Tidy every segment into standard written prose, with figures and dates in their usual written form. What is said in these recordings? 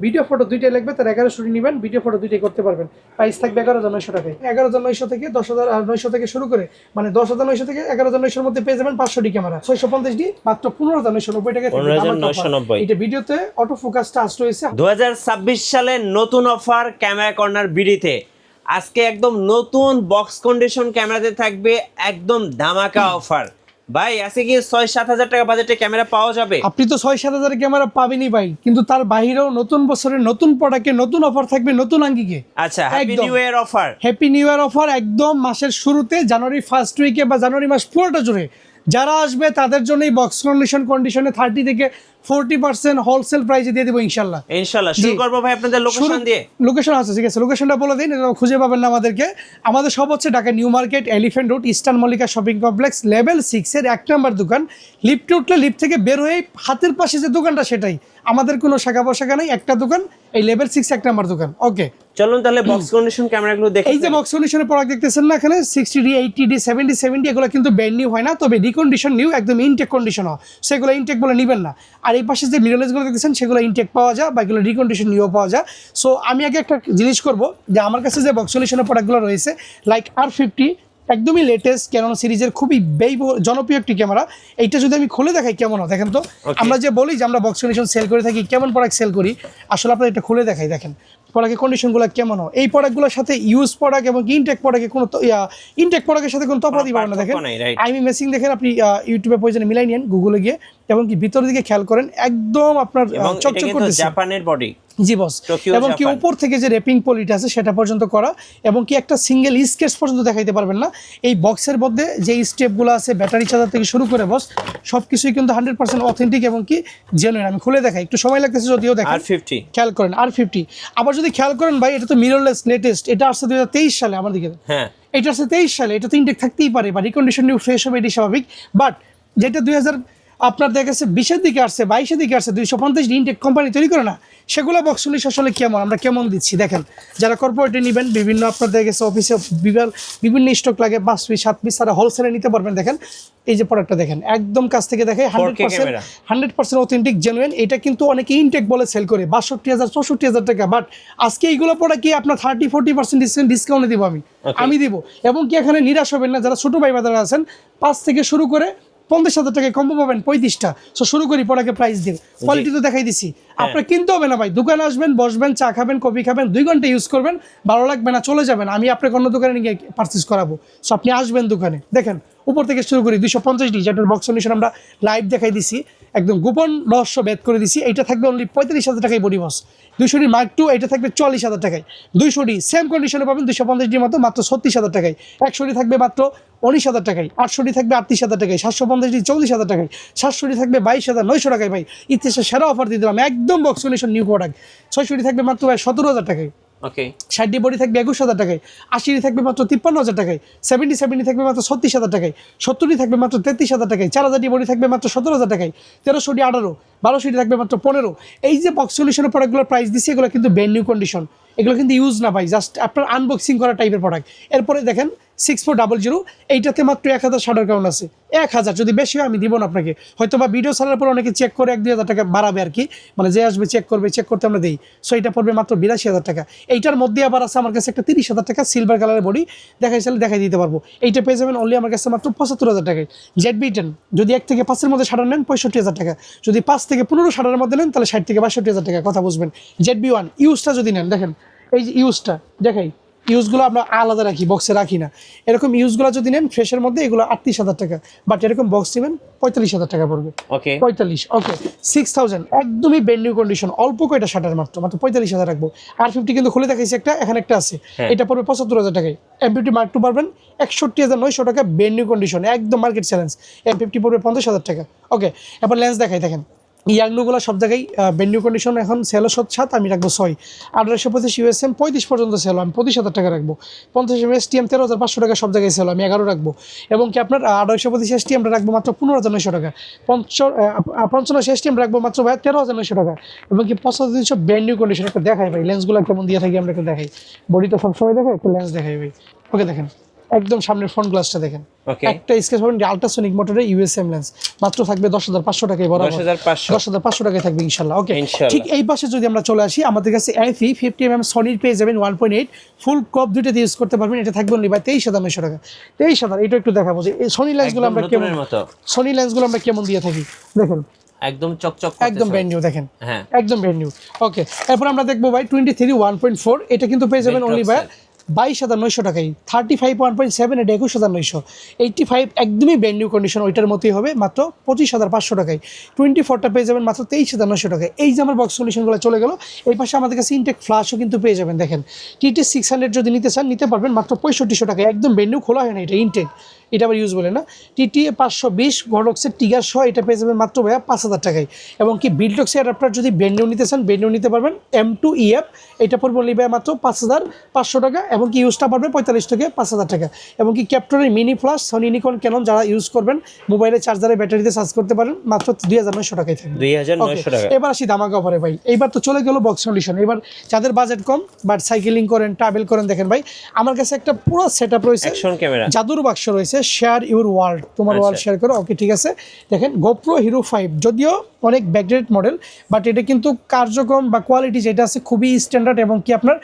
Video photo দুইটাই লাগবে, তার 1100 নেবেন, ভিডিও ফটো দুইটাই করতে পারবেন। প্রাইস থাকবে 11,900 টাকায়। 11,900 থেকে 10,900 থেকে শুরু করে, মানে 10,900 থেকে 11,900 এর মধ্যে পেয়ে যাবেন 500 ডি ক্যামেরা, 650 ডি মাত্র 15,990 টাকায়। 15,990। এটা ভিডিওতে অটো ফোকাস টাচ রয়েছে। 2026 সালে নতুন অফার ক্যামেরা কর্নার বিডিতে। আজকে একদম নতুন বক্স কন্ডিশন ক্যামেরাতে থাকবে একদম ধামাকা অফার। ভাই আজকে কি 6-7 হাজার টাকা বাজেটে ক্যামেরা পাওয়া যাবে? আপনি তো 6-7 হাজারের ক্যামেরা পাবেনই ভাই, কিন্তু তার বাইরেও নতুন বছরের নতুন প্রোডাক্টে নতুন অফার থাকবে, নতুন আঙ্গিকে। আচ্ছা, happy new year offer. Happy new year offer একদম মাসের শুরুতে, জানুয়ারি ফার্স্ট উইকে বা জানুয়ারি মাস পুরোটা জুড়ে যারা আসবে তাদের জন্যই বক্স কন্ডিশনে 30 থেকে 40% হোলসেল প্রাইসে দিয়ে দেবো ইনশাল্লাহ। ইনশাল্লাহ শুরু করবো ভাই আপনাদের লোকেশন দিয়ে। লোকেশন আছে, ঠিক আছে, লোকেশনটা বলে দিন, খুঁজে পাবেন না আমাদেরকে। আমাদের সব হচ্ছে Dhaka new market, elephant road, eastern Mallika shopping complex, level 6 এর 1 নম্বর দোকান। লিফটে উঠলে লিফট থেকে বের হয়ে হাতের পাশে যে দোকানটা সেটাই আমাদের, কোনো শাখা পোশাখা নেই, একটা দোকান, এই লেভেল 6 1 নম্বর দোকান। ওকে চলুন তাহলে বক্স কন্ডিশন ক্যামেরাগুলো দেখি। এই যে বক্স কন্ডিশনের প্রোডাক্ট দেখতেছেন না এখানে, 60D, 80D, 70 এগুলো কিন্তু ব্র্যান্ড নিউ হয় না, তবে রিকন্ডিশন নিউ, একদম ইনটেক কন্ডিশন হয়, সেগুলো ইনটেক বলে নেবেন না। আর এই পাশে যে মিররলেসগুলো দেখতেছেন সেগুলো ইনটেক পাওয়া যায় বা এগুলো রিকন্ডিশন নিউ পাওয়া যায়। সো আমি আগে একটা জিনিস করবো, যে আমার কাছে যে বক্স কন্ডিশনের প্রোডাক্টগুলো রয়েছে, লাইক R50, একদমই লেটেস্ট ক্যানন সিরিজের খুবই জনপ্রিয় একটি ক্যামেরা। এইটা যদি আমি খুলে দেখাই কেমন হয় দেখেন তো। আমরা যে বলি যে আমরা বক্স কন্ডিশন সেল করে থাকি, কেমন প্রোডাক্ট সেল করি, আসলে আপনারা এটা খুলে দেখাই, দেখেন প্রোডাক্টের কন্ডিশনগুলো কেমন হয়। এই প্রোডাক্টগুলোর সাথে ইউজ প্রোডাক্ট এবং ইনটেক প্রোডাক্টের কোনো ইনটেক প্রোডাক্টের সাথে কোনো তফাৎই পাবেন না। দেখেন আইমি মেসিং দেখেন, আপনি ইউটিউবে প্রয়োজনে মিলাই নিন, গুগলে গিয়ে, এবং কি ভিতরের দিকে খেয়াল করেন, একদম আপনার চকচক করতেছে, জাপানের বডি। জি বস, এবং কি উপর থেকে যে র্যাপিং পলিটা আছে সেটা পর্যন্ত করা, এবং কি একটা সিঙ্গেল স্কেচ পর্যন্ত দেখাইতে পারবেন না। এই বক্সের মধ্যে যে স্টেপগুলো আছে, ব্যাটারি চার্জার থেকে শুরু করে বস সব কিছুই কিন্তু 100% অথেন্টিক এবং কি জেনুইন। আমি খুলে দেখাই, একটু সময় লাগতেছে যদিও, দেখেন R50 খেয়াল করেন, R50। আবার যদি খেয়াল করেন ভাই, এটা তো মিররলেস লেটেস্ট, এটা আসছে 2023 সালে আমার দিকে। হ্যাঁ, এটা আসছে 23 সালে, এটা তো ইনটেক থাকতেই পারে বা রিকন্ডিশন নিউ ফ্রেশ হবে, এটি স্বাভাবিক। বাট যেটা 2000 আপনার দেখা গেছে 20-এর দিকে আসছে, 22-এর দিকে আসছে, 250 ইনটেক কোম্পানি তৈরি করে না, সেগুলো বক্স কন্ডিশন আসলে কেমন, আমরা কেমন দিচ্ছি দেখেন। যারা কর্পোরেটে নেবেন, বিভিন্ন আপনার দেখা গেছে অফিসে বিভিন্ন স্টক লাগে, 5 পিস 7 পিস, তারা হোলসেলে নিতে পারবেন। দেখেন এই যে প্রোডাক্টটা দেখেন, একদম কাছ থেকে দেখে 100% অথেন্টিক জেনুইন। এটা কিন্তু অনেকে ইনটেক বলে সেল করে 62,000 64,000 টাকা, বাট আজকে এইগুলো প্রোডাক্ট কি আপনার 30-40% ডিসকাউন্টে দিব আমি দিব। এবং কি এখানে নিরাশ হবেন না, যারা ছোটো ভাই বাজারে আছেন, 5 থেকে শুরু করে 50,000 টাকায় কম্বো পাবেন 35টা। সো শুরু করি প্রোডাক্টের প্রাইস দিয়ে, কোয়ালিটি তো দেখাই দিছি। আপনার কিনতে হবে না ভাই, দোকানে আসবেন, বসবেন, চা খাবেন, কফি খাবেন, 2 ঘন্টা ইউজ করবেন, ভালো লাগবে না চলে যাবেন, আমি আপনাকে অন্য দোকানে নিয়ে পারচেস করাবো। সো আপনি আসবেন দোকানে, দেখেন উপর থেকে শুরু করি 250D, যেটার বক্স কন্ডিশন আমরা লাইভ দেখাই দিছি, একদম গোপন রহস্য ভেদ করে দিছি। এইটা থাকবে অনলি 35,000 টাকায় body box. 200D Mark II এটা থাকবে 40,000 টাকায়। 200D সেম কন্ডিশনে পাবেন 250D মতো মাত্র 36,000 টাকায়। 100D থাকবে মাত্র 19,000 টাকায়। 800D থাকবে 38,000 টাকায়। 750D 40,000 টাকায়। 700D থাকবে 22,900 টাকায়। ভাই ইতিহাসে সেরা অফার দিয়ে দিলাম, একদম box condition new product. 600D থাকবে মাত্র 17,000 টাকায়। ওকে, 60D বডি থাকবে 21,000 টাকায়। 80D থাকবে মাত্র 53,000 টাকায়। 70D থাকবে মাত্র 36,000 টাকায়। 70D থাকবে মাত্র 33,000 টাকায়। 4000D বডি থাকবে মাত্র 17,000 টাকায়। 1300D 18, 1200D থাকবে মাত্র 15। এই যে বক্স সলিউশনের প্রোডাক্টগুলোর প্রাইস দিচ্ছে, এগুলো কিন্তু ব্র্যান্ড নিউ কন্ডিশন, এগুলো কিন্তু ইউজ না ভাই, জাস্ট আপনার আনবক্সিং করা টাইপের প্রোডাক্ট। এরপরে দেখেন 6400, এইটাতে মাত্র 1000 শাটার কাউন্ট আছে। 1000 যদি বেশি হয় আমি দিব না আপনাকে, হয়তো বা ভিডিও ছাড়ার পর অনেকে চেক করে 1-2 হাজার টাকা বাড়াবে আর কি, মানে যে আসবে চেক করবে, চেক করতে আমরা দিই। সো এটা পড়বে মাত্র 82,000 টাকা। এইটার মধ্যে আবার আছে আমার কাছে একটা 30,000 টাকা সিলভার কালারের বডি, দেখাই দিতে পারবো। এইটা পেয়ে যাবেন অনলি আমার কাছে মাত্র 75,000 টাকায়। ZB-10 যদি 1 থেকে 5-এর মধ্যে শাটার নেন 65,000 টাকা, যদি 5 থেকে 15 শাটারের মধ্যে নেন তাহলে 60 থেকে 62,000 টাকা, কথা বুঝবেন। ZB-1 ইউজটা যদি নেন, দেখেন এই যে ইউজটা দেখাই, ইউজগুলো আমরা আলাদা রাখি, বক্সে রাখি না। এরকম ইউজগুলো যদি নেন ফ্রেশের মধ্যে, এগুলো 38,000 টাকা, বাট এরকম বক্স নেবেন 45,000 টাকা পড়বে। ওকে 45, ওকে 6,000, একদমই ব্র্যান্ড নিউ কন্ডিশন, অল্প কয়টা শাটার, মাত্র 45,000 রাখবো। R50 কিন্তু খুলে দেখাইছি একটা, এখানে একটা আছে, এটা পড়বে 75,000 টাকায়। M50 Mark II পারবেন 61,900 টাকা, ব্র্যান্ড নিউ কন্ডিশন, একদম মার্কেট চ্যালেঞ্জ। M50 পড়বে 50,000 টাকা। ওকে, এবার লেন্স দেখাই, দেখেন ইয়াংগুলো সব জায়গায় ব্র্যান্ড নিউ কন্ডিশন এখন সেল 7, আমি রাখবো 6। 1825 USM 35 পর্যন্ত সেল, আমি 25,000 টাকা রাখবো। 50 STM 13,500 টাকা, সব জায়গায় সেল, আমি 11 রাখবো। এবং কি আপনার 1825 STM রাখবো মাত্র 15,900 টাকা। 55 STM রাখবো মাত্র 13,900 টাকা। এবং কি 55,300 ব্র্যান্ড নিউ কন্ডিশন। একটা দেখাই ভাই লেন্সগুলো কেমন দিয়ে থাকি আমরা, একটু দেখাই, বডি তো সবসময় দেখাই, একটু লেন্স দেখাই ভাই। ওকে দেখেন একদম সামনের ফ্রন্ট গ্লাসটা দেখেন, ওকে একটা স্কেচ পাবেন আল্ট্রাসোনিক মোটরের ইউএসএম লেন্স, মাত্র থাকবে 10,500 টাকায়, বরাবর 10,500 টাকায় থাকবে ইনশাআল্লাহ। ওকে, ঠিক এই পাশে যদি আমরা চলে আসি, আমাদের কাছে এফি 50mm সনির পেয়ে যাবেন 1.8 ফুল ক্রপ, দুইটাতে ইউজ করতে পারবেন। এটা থাকবে অনলি ভাই 23,900 টাকা। 23,000, এটা একটু দেখাবো যে এই সনি লেন্সগুলো আমরা কেমন, সনি লেন্সগুলো আমরা কেমন দিয়ে থাকি দেখেন, একদম চকচক, একদম ব্র্যান্ড নিউ দেখেন, হ্যাঁ একদম ব্র্যান্ড নিউ। ওকে, এরপর আমরা দেখবো ভাই 23 1.4, এটা কিন্তু পেয়ে যাবেন অনলি ভাই 22,900 টাকায়। 35 1.7, এটা 21,900। 85 একদমই ব্র্যান্ড নিউ কন্ডিশন, ওইটার মতোই হবে, মাত্র 25,500 টাকায়। 24টা পেয়ে যাবেন মাত্র 23,900 টাকায়। এই যে আমার বক্স কন্ডিশনগুলো চলে গেল। এই পাশে আমাদের কাছে ইনটেক ফ্লাশও কিন্তু পেয়ে যাবেন দেখেন, টিটি 600 যদি নিতে চান নিতে পারবেন মাত্র 6500 টাকায়, একদম ব্র্যান্ড নিউ, খোলা হয় না, এটা ইনটেক, এটা আবার ইউজ বলে না। টিটি 520 ভডক্সের টিগার সহ এটা পেয়ে যাবেন মাত্র ভাইয়া 5,000 টাকায়। এবং কি বিল্ডক্সের অ্যাডাপ্টার যদি ব্র্যান্ড নিউ নিতে চান ব্র্যান্ড নিউ নিতে পারবেন, M2EF, এটা পড়বে অনলি ভাইয়া মাত্র 5,500 টাকা। এবং কি ইউজটা পারবে 45 থেকে 5,000 টাকা। এবং কি ক্যাপ্টনের mini flash, Sony, Nikon, Canon যারা ইউজ করবেন মোবাইলে চার্জারে ব্যাটারিতে চার্জ করতে পারেন, মাত্র 2,900 টাকায় থাকবে, 2,900 টাকা। এবার আসি ধামাকা অফারে ভাই। এইবার তো চলে গেল বক্স কন্ডিশন, এবার যাদের বাজেট কম বাট সাইকেলিং করেন, ট্রাভেল করেন, দেখেন ভাই আমার কাছে একটা পুরো সেটআপ রয়েছে, অ্যাকশন ক্যামেরা, জাদুর বাক্স রয়েছে, শেয়ার ইউর ওয়ার্ল্ড, তোমার ওয়ার্ল্ড শেয়ার করো। ওকে, ঠিক আছে, দেখেন গোপ্রো হিরো 5, যদিও অনেক ব্যাকডেটেড মডেল, বাট এটা কিন্তু কার্যক্রম বা কোয়ালিটি যেটা আছে খুবই স্ট্যান্ডার্ড, এবং কি আপনার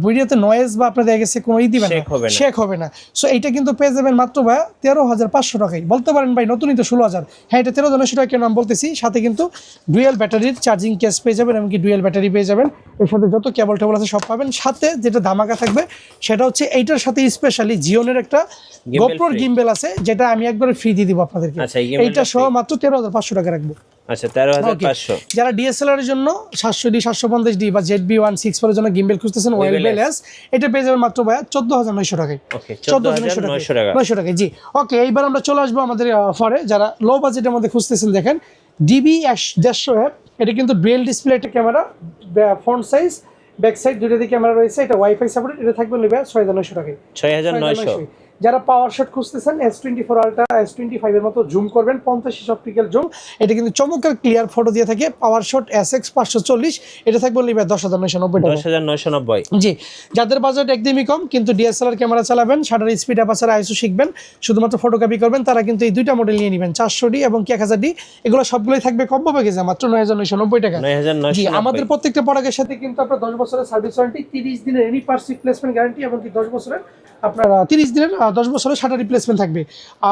ভিডিওতে নয়েজ বা আপনার দেখা গেছে কোনো দিবেন না, শেক হবে না। সো এইটা কিন্তু পেয়ে যাবেন মাত্র ভাই 13,500 টাকায়। বলতে পারেন ভাই নতুনই তো 16,000, হ্যাঁ এটা 13,900 টাকা কেন আমি বলতেছি, সাথে কিন্তু ডুয়েল ব্যাটারির চার্জিং কেস পেয়ে যাবেন, এমনকি ডুয়েল ব্যাটারি পেয়ে যাবেন, এর সাথে যত কেবল টেবল আছে সব পাবেন। সাথে যেটা ধামাকা থাকবে সেটা হচ্ছে এইটার সাথে স্পেশালি জিওনের একটা গোপ্রোর গিম্বেল আছে, যেটা আমি একবারে ফ্রি দিয়ে দিব আপনাদেরকে, এইটা সহ মাত্র 13,500 টাকা রাখবো। আচ্ছা 13,500। যারা ডিএসএলআর এর জন্য 700D 750D বা ZB-164 এর জন্য গিম্বেল খুঁজতেছেন ওয়েলবেলেস, এটা পেয়ে যাবেন মাত্র ভাই 14,900 টাকায়। ওকে, 14,900 টাকা, 900 টাকায়, জি। ওকে, এইবার আমরা চলে আসবো আমাদের অফারে, যারা লো বাজেটের মধ্যে খুঁজতেছেন, দেখেন DB150F, এটা কিন্তু ডুয়েল ডিসপ্লে একটা camera, front size back side দুটোতে ক্যামেরা রয়েছে, এটা ওয়াইফাই সাপোর্টেড, এটা থাকবে নেবে 6,900 টাকায়। 6,900। যারা পাওয়ার শট খুঁজতেছেন S24 আলট্রা S25 এর মতো জুম করবেন, 50 অপটিক্যাল জুম, এটা কিন্তু চমৎকার ক্লিয়ার ফটো দিয়ে থাকে, পাওয়ার শট SX 540, এটা থাকবে নেবে 10,990 টাকা। 10,990, জি। যাদের বাজেট একদমই কম কিন্তু ডিএসএলআর ক্যামেরা চালাবেন, শাটার স্পিড অ্যাপারচার আইএসও শিখবেন, শুধুমাত্র ফটোগ্রাফি করবেন, তারা কিন্তু এই দুইটা মডেল নিয়ে নেবেন, 400D এবং কি 1000D, এগুলো সবগুলোই থাকবে কম্বো প্যাকেজে মাত্র 9,990 টাকা। জি, আমাদের প্রত্যেকটা প্রোডাক্টের সাথে কিন্তু আপনার 10 বছরের সার্ভিস ওয়ারেন্টি, 30 দিনের এনি পার্টস রিপ্লেসমেন্ট গ্যারান্টি, এবং কি 10 বছরের আপনার 30 দিনের 10 বছরের শাটার রিপ্লেসমেন্ট থাকবে।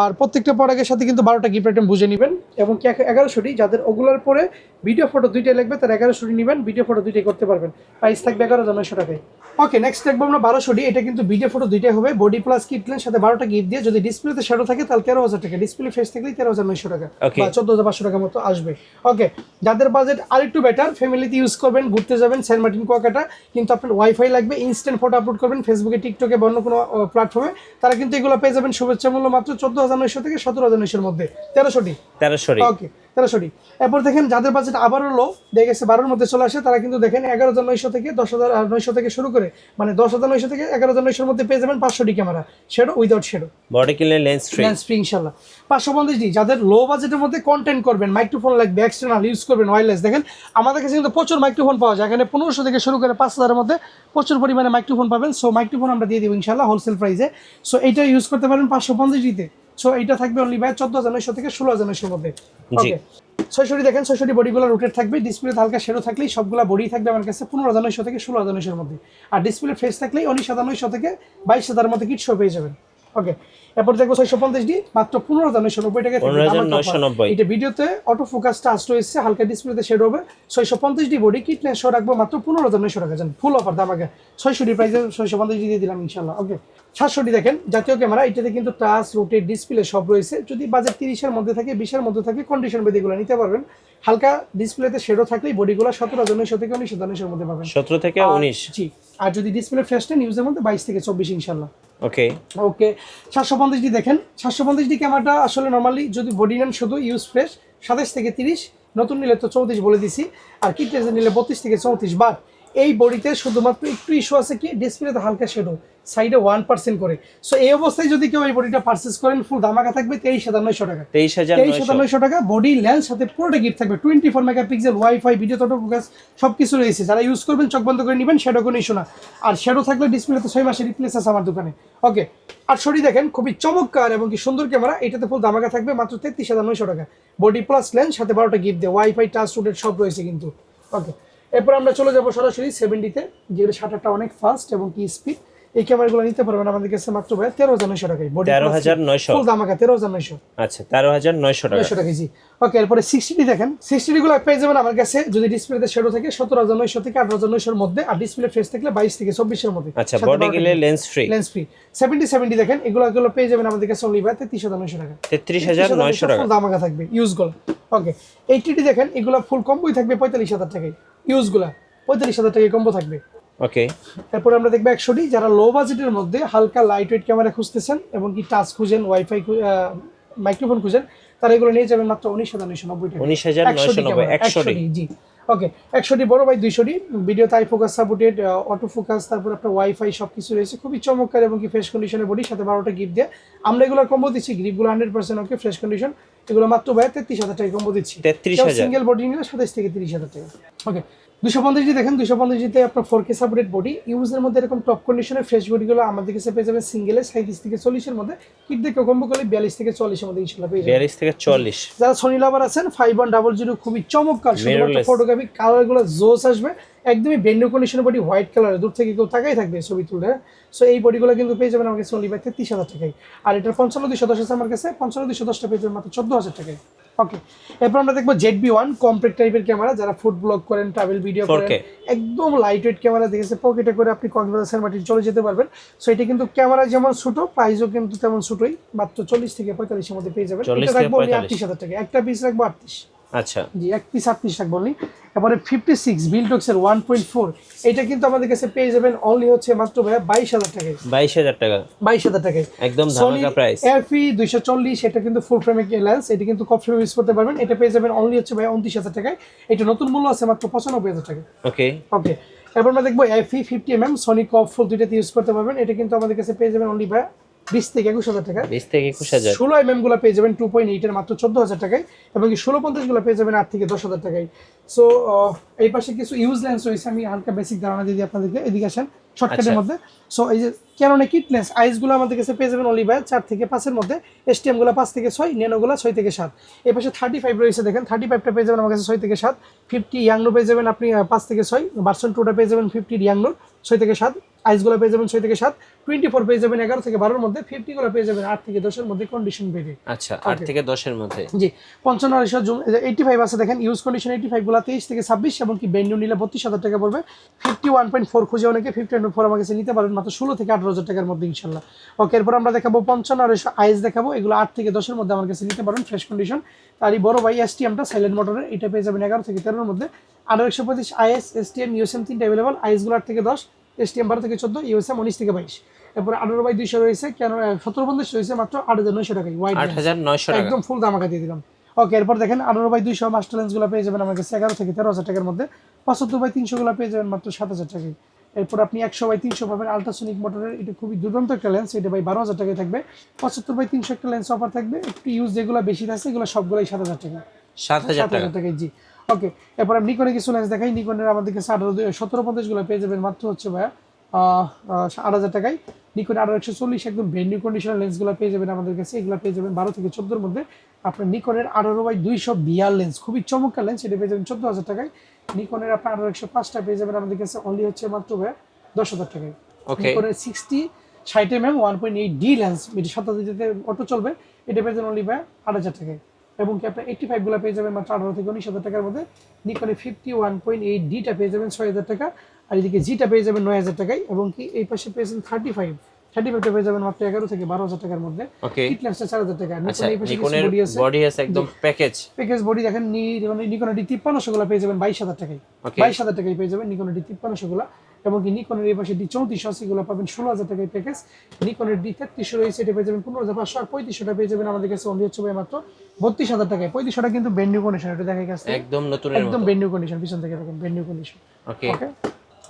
আর প্রত্যেকটা প্রোডাক্টের সাথে কিন্তু 12টা গিফট আইটেম বুঝে নেবেন, এবং কি 1100D, যাদের ওগুলোর পরে ভিডিও ফটো দুইটাই লাগবে তারা 1100D নেবেন, ভিডিও ফটো দুইটাই করতে পারবেন, প্রাইস থাকবে 11,900 টাকায়। ওকে, নেক্সট দেখবো আমরা 1200D, এটা কিন্তু ভিডিও ফটো দুইটাই হবে, বডি প্লাস কিট লেন্স সাথে 12টা গিফট দিয়ে, যদি ডিসপ্লেতে শ্যাডো থাকে তাহলে 13,000 টাকা, ডিসপ্লে ফেস থাকলে 13,900 টাকা বা 14,500 টাকা মতো আসবে। ওকে, যাদের বাজেট আরেকটু বেটার, ফ্যামিলিতে ইউজ করবেন, ঘুরতে যাবেন, সেন্ট মার্টিন কুয়াকাটা, কিন্তু আপনার ওয়াইফাই লাগবে, ইনস্ট্যান্ট ফটো আপলোড করবেন ফেসবুকে, টিকটকে বা অন্য কোনো প্ল্যাটফর্মে, তারা কিন্তু এগুলো পেয়ে যাবেন শুভেচ্ছা মূল্য মাত্র 14,900 থেকে 17,900 এর মধ্যে, 1300D। ওকে, 1300D। এরপর দেখেন যাদের বাজেট আবারও লো, দেখে গেছে 12-এর মধ্যে চলে আসে, তারা কিন্তু দেখেন 11,900 থেকে 10,900 থেকে শুরু করে, মানে 10,900 থেকে 11,900 এর মধ্যে পেয়ে যাবেন 500D camera, shadow without shadow, body কিলে লেন্স ফ্রি ইনশাআল্লাহ। 550D, যাদের লো বাজেটের মধ্যে কন্টেন্ট করবেন, মাইক্রোফোন লাগবে, এক্সটার্নাল ইউজ করবেন, ওয়্যারলেস, দেখেন আমাদের কাছে কিন্তু প্রচুর মাইক্রোফোন পাওয়া যায়, এখানে 1500 থেকে শুরু করে 5,000 এর মধ্যে প্রচুর পরিমাণে মাইক্রোফোন পাবেন। সো মাইক্রোফোন আমরা দিয়ে দিব ইনশাআল্লাহ হোলসেল প্রাইসে। সো এইটা ইউজ করতে পারেন 550D-তে। সো এইটা থাকবে অনলি ভাই 14,900 থেকে 16,900 এর মধ্যে। ওকে, 600D দেখেন, 600D বডিগুলো রোটেট থাকবে, ডিসপ্লে হালকা শেডো থাকলেই সবগুলা বডি থাকবে আমার কাছে 15,900 থেকে 16,900 এর মধ্যে, আর ডিসপ্লে ফেস থাকলেই 19,900 থেকে 22,000 এর মধ্যে কিট শো পেয়ে যাবেন। ওকে, এরপর দেখবো 650D, মাত্র 15,990 টাকা। এটা ভিডিওতে অটো ফোকাস টাচ রয়েছে, হালকা ডিসপ্লেতে শেড হবে। 650D body kit lens show রাখবো মাত্র 15,900 টাকা, জান ফুল অফার দাম আগে 600D প্রাইসে 650D দিয়ে দিলাম ইনশাআল্লাহ। ওকে, 700D দেখেন, জাতীয় ক্যামেরা, এটাতে কিন্তু টাচ, রোটেট, ডিসপ্লে সব রয়েছে। যদি বাজেট 30-এর মধ্যে থাকে, 20-এর মধ্যে থাকে, কন্ডিশন বেদে এগুলো নিতে পারবেন। হালকা ডিসপ্লেতে শেডো থাকলেই বডিগুলো 17,900 থেকে 19,900 এর মধ্যে পাবেন, 17 থেকে 19। জি, আর যদি ডিসপ্লে ফ্রেশ নেন ইউজের মধ্যে 22 থেকে 24 ইনশাআল্লাহ। ওকে, 750D দেখেন, 750D ক্যামেরাটা আসলে নরমালি যদি বডি নেন শুধু ইউজ ফ্রেশ 27 থেকে 30, নতুন নিলে তো 34 বলে দিছি, আর কিট লেন্স নিলে 32 থেকে 34। বাট এই বডিতে শুধুমাত্র একটু ইস্যু আছে কি ডিসপ্লেতে হালকা শেডো সাইডে 1% করে। সো এই অবস্থায় যদি কেউ এই বডিটা পারচেজ করেন ফুল ধামাকা থাকবে 23,900 টাকা। 23,900 টাকা বডি লেন্স সাথে পুরোটা গিফট থাকবে। 24 megapixel wifi video auto focus সবকিছু রয়েছে। যারা ইউজ করবেন চোখ বন্ধ করে নেবেন, শ্যাডো কোনো ইস্যু না। আর শ্যাডো থাকলে ডিসপ্লেতে 6 মাসের রিপ্লেস আছে আমার দোকানে। ওকে 800 দেখেন খুবই চমৎকার এবং কি সুন্দর ক্যামেরা, এটাতে ফুল ধামাকা থাকবে মাত্র 33,900 টাকা। বডি প্লাস লেন্স সাথে 12টা গিফট দেয়, ওয়াইফাই টাচ রুটেড সব রয়েছে কিন্তু। ওকে এরপর আমরা চলে যাবো সরাসরি 70-তে, যেগুলো শাটারটা অনেক ফাস্ট এবং কি স্পিড। এই ক্যামেরাগুলো নিতে পারবেন আমাদের কাছে মাত্র 13,900 টাকায়। বডি 13,900 ফুল দামাকা 13,900। আচ্ছা 13,900 টাকা। 900 টাকা জি। ওকে এরপরে 60 দেখেন, 60 গুলো পেয়ে যাবেন আমার কাছে যদি ডিসপ্লেতে শ্যাডো থাকে 17,900 থেকে 18,900 এর মধ্যে, আর ডিসপ্লে ফ্রেশ থাকলে 22 থেকে 24 এর মধ্যে। আচ্ছা বডি গেলে লেন্স ফ্রি। 70 দেখেন, এগুলো পেয়ে যাবেন আমাদের কাছে অনলি 33,900 টাকা। 33,900 টাকা ফুল দামাকা থাকবে ইউজ গুলো। ওকে 80 দেখেন, এগুলো ফুল কম্বোই থাকবে 45,000 টাকায়। ইউজ গুলা 45,000 টাকায় কম্বো থাকবে। ওকে তারপর আমরা দেখবো 100 যারা লো বাজেটের মধ্যে হালকা লাইট ওয়েট ক্যামেরা খুঁজতেছেন এবং কি টাচ খুঁজেন, ওয়াইফাই মাইক্রোফোন খুঁজেন, তারা এগুলো নিয়ে যাবেন মাত্র 19,990 টাকা। 19,990 100 জি। ওকে 100 বড় বাই 200 ভিডিও তাই ফোকাস সাপোর্টেড অটো ফোকাস, তারপর আপনার ওয়াইফাই সবকিছু রয়েছে, খুবই চমৎকার এবং কি ফ্রেশ কন্ডিশনের বডি সাথে 12টা গিফট দিয়ে আমরা এগুলো কম্বো দিচ্ছি। গ্রিপগুলো 100% ওকে ফ্রেশ কন্ডিশন, এগুলো মাত্র 33,000 টাকা কম্বো দিচ্ছি। 33,000 সিঙ্গেল বডি নিলে 27 থেকে 30,000 টাকা। ওকে 250 দেখেন, 250 তে আপনার 4K সাপোর্টেড বডি ইউজের মধ্যে এরকম টপ কন্ডিশনের ফ্রেশ বডিগুলো আমাদের কাছে পেয়ে যাবেন সিঙ্গেলে 37 থেকে 40 এর মধ্যে, কিট দেখে কম্বো করলে 42 থেকে 40 এর মধ্যে ইনশাআল্লাহ পেয়ে যাবেন। 42 থেকে 40। যারা সোনি লাভার আছেন 5100 খুবই চমৎকার, শুধুমাত্র ফটোগ্রাফি কালারগুলো জোস আসবে, একদমই ব্র্যান্ড নিউ কন্ডিশনের বডি, হোয়াইট কালার, দূর থেকে কেউ তাকাই থাকবে ছবি তুলে। সো এই বডিগুলো কিন্তু পেয়ে যাবেন আমার কাছে অনলি 33,000 টাকায়। আর এটার 55,210 আছে আমার কাছে, 55,210টা পেয়ে যাবেন মাত্র 14,000 টাকায়। ওকে এরপর আমরা দেখবো ZB-1 কম্প্যাক্ট টাইপের ক্যামেরা, যারা ফুড ব্লগ করেন, ট্রাভেল ভিডিও করেন, একদম লাইট ওয়েট ক্যামেরা দেখেছে, পকেটে করে আপনি কক্সবাজার সেন্ট মার্টিন চলে যেতে পারবেন। সো এটা কিন্তু ক্যামেরা যেমন ছোট, প্রাইসও কিন্তু তেমন ছোটই, মাত্র 40 থেকে 45 এর মধ্যে পেয়ে যাবেন। এটা রাখবো 38,000 টাকা, একটা পিস রাখবো 38। আচ্ছা জি এক পিস 38 রাখবো অনলি। তারপরে 56 বিল্টক্সের 1.4, এটা কিন্তু আমাদের কাছে পেয়ে যাবেন অনলি হচ্ছে মাত্র ভাই 22,000 টাকায়। 22,000 টাকা, 22,000 টাকায় একদম ধামাকা প্রাইস। এফি 240, এটা কিন্তু ফুল ফ্রেম লেন্স, এটা কিন্তু কপ ফ্রেম ইউজ করতে পারবেন। এটা পেয়ে যাবেন অনলি হচ্ছে ভাই 29,000 টাকায়। এটা নতুন মূল্য আছে মাত্র 95,000 টাকা। ওকে ওকে এরপর আমরা দেখবো এফি 50mm সনি কপ ফুল, দুইটাতে ইউজ করতে পারবেন। এটা কিন্তু আমাদের কাছে পেয়ে যাবেন অনলি ভাই 20 থেকে 21,000 টাকা। 20 থেকে 21,000। 16mm গুলো পেয়ে যাবেন 2.8 এর মাত্র 14,000 টাকায়, এবং 1650 গুলো পেয়ে যাবেন 8 থেকে 10,000 টাকায়। সো এই পাশে কিছু ইউজ লেন্স রয়েছে, আমি হালকা বেসিক ধারণা দিয়ে আপনাদেরকে, এদিকে আসেন শর্টকাটের মধ্যে। সো এই যে ক্যাননের কিট লেন্স আইসগুলো আমাদের কাছে পেয়ে যাবেন অনলি ভাই 4 থেকে 5 এর মধ্যে, এসটিএম গুলো 5 থেকে 6, ন্যানো গুলো 6 থেকে 7। এই পাশে 35 রয়েছে দেখেন, 35টা পেয়ে যাবেন আমার কাছে 6 থেকে 7। 50 ইয়াংনো পেয়ে যাবেন আপনি 5 থেকে 6, ভার্সন 2টা পেয়ে যাবেন 50 ইয়াংনো 6 থেকে 7, আইসগুলো পেয়ে যাবেন 6 থেকে 7, 24 পেয়ে যাবেন 11 থেকে 12 এর মধ্যে, 50 গুলো পেয়ে যাবেন 8 থেকে 10 এর মধ্যে কন্ডিশন বেডে। আচ্ছা 8 থেকে 10 এর মধ্যে জি 55 জুম 85 আছে দেখেন, ইউজ কন্ডিশন 85 গুলো 23 থেকে 26, এবং কি ব্র্যান্ড নিউ নিলে 32,000 টাকা পড়বে। 51.4 খুঁজে অনেকে 51.4 আমার কাছে নিতে পারবেন মাত্র 16 থেকে 18,000 টাকার মধ্যে ইনশাআল্লাহ। ওকে এরপর আমরা দেখাবো 55 আইস দেখাবো, এগুলো 8 থেকে 10 এর মধ্যে আমার কাছে নিতে পারেন ফ্রেশ কন্ডিশন। তারই বড় ভাই এসটিএমটা সাইলেন্ট মোটরের, এটা পেয়ে যাবেন 11 থেকে 13 এর মধ্যে। 125 আইএস এসটিএম ইউএসএম 3টা अवेलेबल, আইসগুলো 8 থেকে 10, এসটিএম 12 থেকে 14, ইউএসএম 19 থেকে 22। এরপর 18/200 রয়েছে, কেন 1750 রয়েছে মাত্র 8,900 টাকায়, ওয়াইড 8,900 টাকা, একদম ফুল দামাকা দিয়ে দিলাম। ওকে এরপর দেখেন 18/200 মাস্টার লেন্স গুলো পেয়ে যাবেন আমার কাছে 11 থেকে 13,000 টাকার মধ্যে। 75/300 গুলো পেয়ে যাবেন মাত্র 7,000 টাকায়। এরপর আপনি 100/300 পাবেন আলট্রাসোনিক মোটরের, এটা খুবই দুর্দান্ত একটা লেন্স, এটা ভাই 12,000 টাকায় থাকবে। 75/300 একটা লেন্স অফার থাকবে, একটু ইউজ যেগুলো বেশি আছে এগুলো সবগুলাই 7,000 টাকা। 7,000 টাকায় জি। ওকে এরপর আমি নিকনের কিছু লেন্স দেখাই, নিকনের আমাদের কাছে 1750 গুলো পেয়ে যাবেন মাত্র হচ্ছে ভাই 8,000 টাকায়। নিকন 1840 একদম ব্র্যান্ড নিউ কন্ডিশনাল লেন্সগুলো পেয়ে যাবেন আমাদের কাছে, এগুলো পেয়ে যাবেন 12 থেকে 14 এর মধ্যে। আপনার নিকনের 18/200 বিআর লেন্স, খুবই চমৎকার লেন্স, এটা পেয়ে যাবেন 14,000 টাকায়। নিকনের আপনার 1805টা পেয়ে যাবেন আমাদের কাছে অনলি হচ্ছে মাত্র 10,000 টাকায়। নিকনের 60/60mm 1.8D লেন্স, এটি 7,000 অটো চলবে, এটা পেয়ে যাবেন অনলি 8,000 টাকায়। এবং কি আপনার 85 গুলো পেয়ে যাবেন মাত্র 18 থেকে 19,000 টাকার মধ্যে। নিকনের 51.8Dটা পেয়ে যাবেন 6,000 টাকা, আর এদিকে জিটা পেয়ে যাবেন 9,000 টাকায়, এবং কি এই পাশে পেয়েছেন 35টা পেয়ে যাবেন মাত্র 11 থেকে 12,000 টাকার মধ্যে। কিট লেন্সটা 4,000 টাকা। আচ্ছা নিকনের বডি আছে একদম প্যাকেজ বডি দেখেন, নিকনের D5300 গুলো পেয়ে যাবেন 22,000 টাকায়, 22,000 টাকায় পেয়ে যাবেন নিকনের D5300 গুলো। এবং কি নিকনের এই পাশে D3480 গুলো পাবেন 16,000 টাকায় প্যাকেজ। নিকনের D3300 রয়েছে, এটা পেয়ে যাবেন 15,500, আর 3500টা পেয়ে যাবেন আমাদের কাছে অনলি হচ্ছে মাত্র 32,000 টাকায়। 3500টা কিন্তু ব্র্যান্ড নিউ কন্ডিশন, এটা দেখা গেছে একদম নতুন, একদম ব্র্যান্ড নিউ কন্ডিশন, পিছন থেকে দেখেন ব্র্যান্ড নিউ কন্ডিশন। ওকে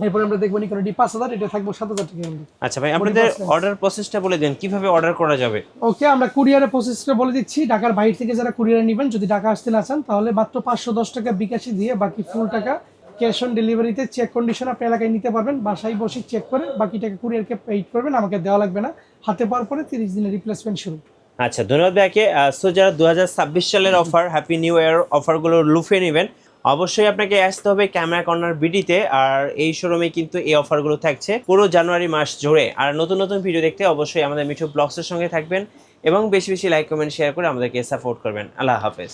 এরপর আমরা দেখবো নিকন ডি 5000, এটা থাকবো 7000 টাকা মধ্যে। আচ্ছা ভাই, আপনাদের অর্ডার প্রসেসটা বলে দেন, কিভাবে অর্ডার করা যাবে? ওকে, আমরা কুরিয়ারের প্রসেসটা বলে দিচ্ছি। ঢাকার বাইরে থেকে যারা কুরিয়ারে নেবেন, যদি ঢাকা আসতে না চান, তাহলে মাত্র 510 টাকা বিকাশে দিয়ে বাকি ফুল টাকা ক্যাশ অন ডেলিভারিতে চেক কন্ডিশন আপনি এলাকায় নিতে পারবেন। বাসায় বসে চেক করে বাকি টাকা কুরিয়ারকে পেইড করবেন, আমাকে দেওয়া লাগবে না। হাতে পাওয়ার পরে 30 দিনের রিপ্লেসমেন্ট শুরু। আচ্ছা, ধন্যবাদ ভাইকে। সো যারা 2026 সালের অফার, হ্যাপি নিউ ইয়ার অফারগুলো লুফে নেবেন, অবশ্যই আপনাকে আসতে হবে ক্যামেরা কর্নার বিডিতে। আর এই শোরুমে কিন্তু এই অফারগুলো থাকছে পুরো জানুয়ারি মাস জুড়ে। আর নতুন নতুন ভিডিও দেখতে অবশ্যই আমাদের মিঠু ব্লগসের সঙ্গে থাকবেন এবং বেশি বেশি লাইক কমেন্ট শেয়ার করে আমাদেরকে সাপোর্ট করবেন। আল্লাহ হাফেজ।